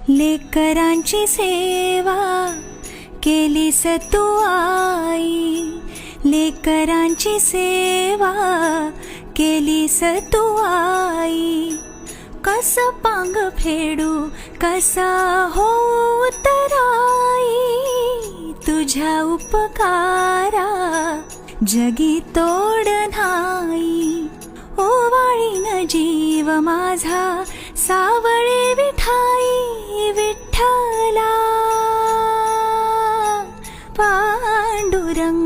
लेकरांची सेवा केलीस तू आई, लेकरांची सेवा केलीस तू आई. कस पांग फेडू कसा होऊ तराई, तुझ्या उपकारा जगी तोड नाही. ओवाळीन जीव माझा सावळे विठाई विठ्ठला. पांडुरंगा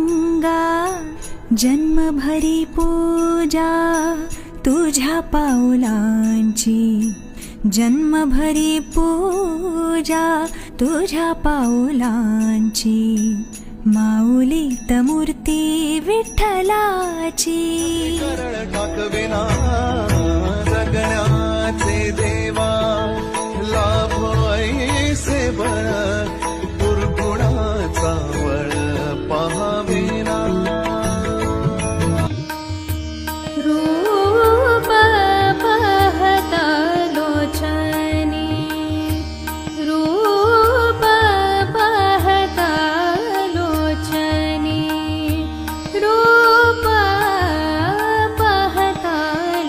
जन्मभरी पूजा तुझ्या पाऊलांची, जन्मभरी पूजा तुझ्या पाऊलांची. माऊलीत मूर्ती विठ्ठलाची. टाकविना जगण्याचे देवा, लाभ ऐसे बळ दुर्गुणाचा वळ पहाविना. रूप पाहता लोचनी, रूप पाहता लोचनी, रूप पाहता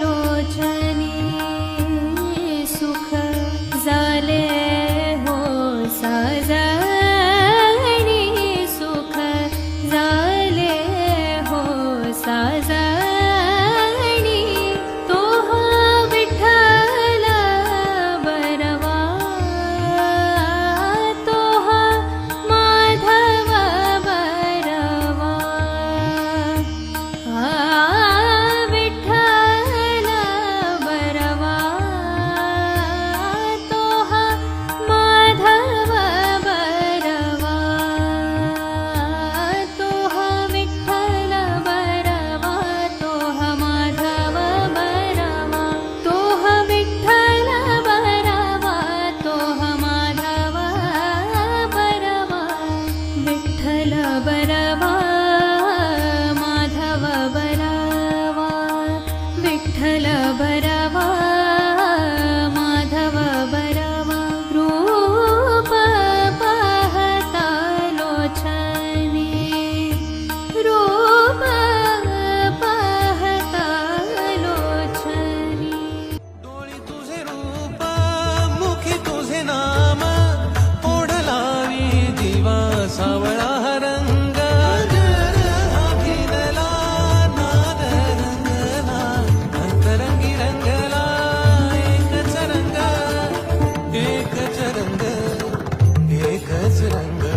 लोचनी. सुख झाले हो साजणी, सुख झाले हो साजणी. विठ्ठल बरवा माधव बरवा. रूप पाहता लोचनी, रूप पाहता लोचनी. डोळी तुझे रूप मुखी तुझे नाम, ओढ लावी जीवा सावळा रंग.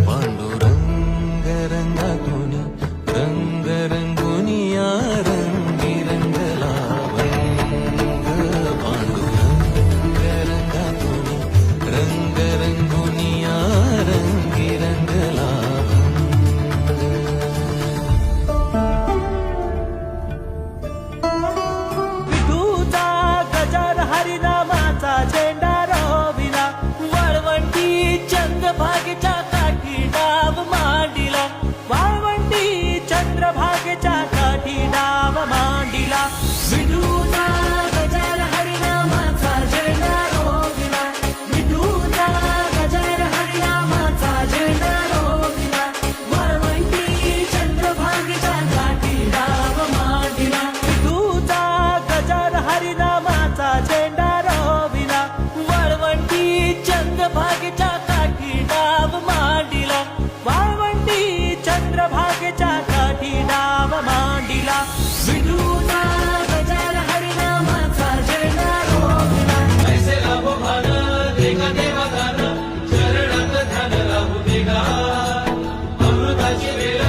पांडुरंग रंगातून रंग रंगुनिया रंगी रंगला रंग. पांडुरंग रंगातून रंग रंगुनिया रंगी रंगला. विठूचा गजर हरिनामाचा झेंडा रोविला, वळवंटी चंद्रभागेच्या काठी डाव मांडिला, वाळवंटी चंद्रभागेच्या काठी डाव मांडिला. विठूचा गजर हरिनामाचा झेंडा रोविला, विठूचा गजर हरिनामाचा झेंडा रोविला, वळवंटी चंद्रभागेच्या काठी डाव मांडिला. विठूचा गजर हरिनामाचा झेंडा रोविला, वळवंटी चंद्रभागेच्या काठी डाव मांडिला, वाळवंटी चंद्रभागेच्या काठी डाव मांडिला. विठूचा गजर हरिनामाचा झेंडा रोविला. ऐसे लाभो भान देगा देवा दान, चरणात ध्यान लाभू देगा. अमृताची वेळ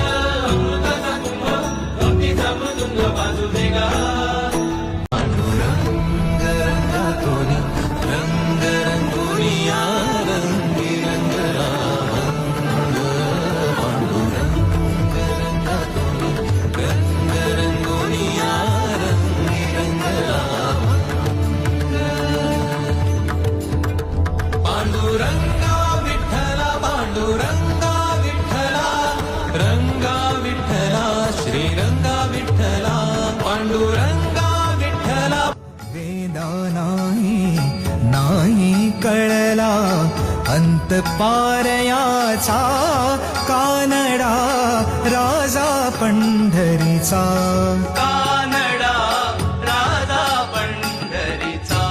अमृताचा कुंभ, भक्तीचा मृदुंग बाजू देगा. पांडुरंग रंगातून रंग रंगुनिया रंगी रंगला रंग. पांडुरंग रंगातून रंग रंगुनिया रंगी रंगला रंग. पांडुरंगा विठ्ठला पांडुरंगा विठ्ठला, रंगा विठ्ठला श्रीरंगा विठ्ठला. पांडुरंगा विठ्ठला. वेदा नाही नाही कळला अंतपारयाचा कानडा राजा पंढरीचा. कानडा राजा पंढरीचा.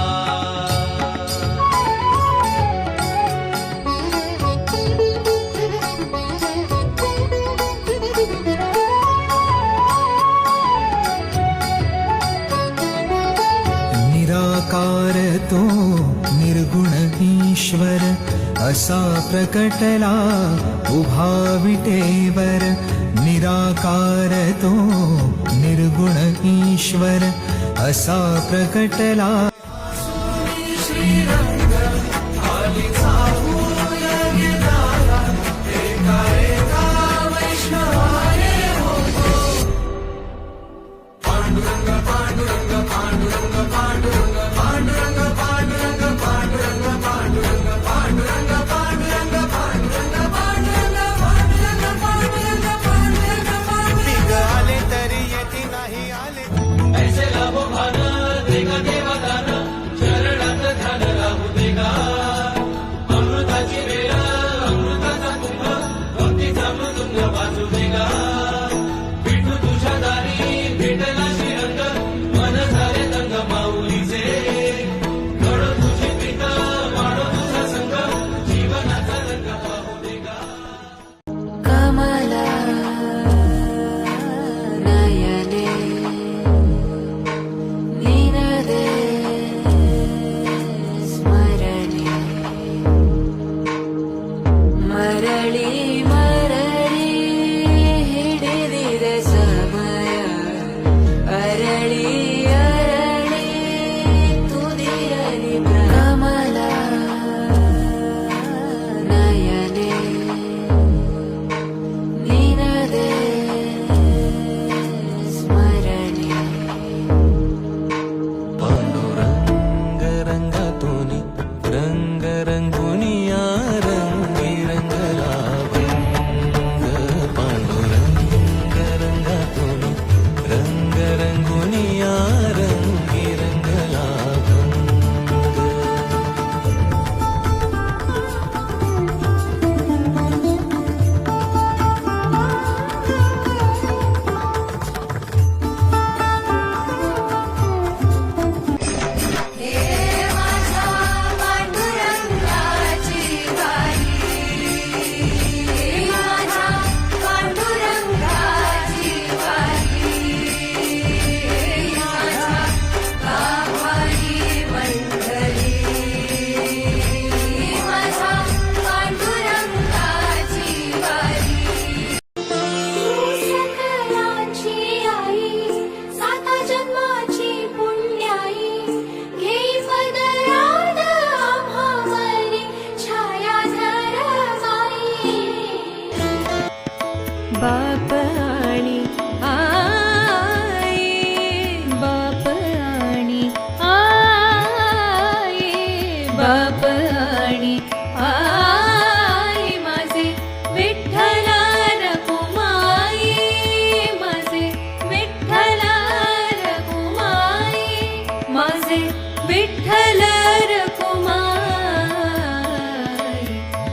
निराकार तो निर्गुण ईश्वर असा प्रकटला उभा विटेवर. निराकार तो निर्गुण ईश्वर असा प्रकटला. ऐसे लाभो भान देगा देवा दान शरणात ध्यान राहू देगा. अमृताची वेळ अमृताचा कुंभ भक्तीचा मृदुंग वाजू देगा. विठू तुझ्या दारी भेटला श्रीरंग मन झाले दंग माऊलीचे. घडो तुझी प्रीत वाढो तुझा संग जीवनाचा रंग पाहू देगा. कमला नयने लीनदे स्मरणे मरळी मरळी हिडिदिद समय अरळी अरळी तुदिरली कमला नयने लीनदे स्मरणे पांडुरंग रंगातून रंग रंगुनिया रंगी रंगला भंग. पांडुरंग रंगातून रंग रंगुनिया रंगी रंगला भंग. सकलाची आई साता जन्माची पुण्याई घेई पदरात आम्हावरी छायाधर माई. बाप आणि आई बाप आणि आई बाप आणि आई माझे विठ्ठला रखुमाई. माझे विठ्ठला रखुमाई. माझे विठ्ठल रखुमाई.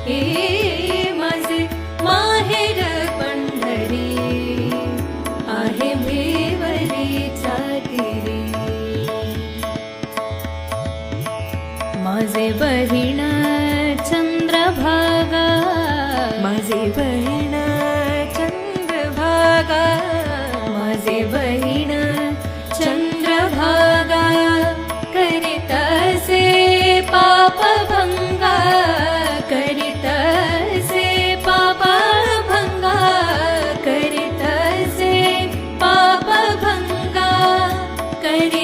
हे माझे माहेर पंढरी आहे भेवरीचा तिरी. माझे बहीण चंद्रभागा माझे बहीण चंद्रभागा माझे बहीण चंद्रभागा करीतसे पापभंगा. करीतसे पापभंगा. करीतसे पापभंगा. करी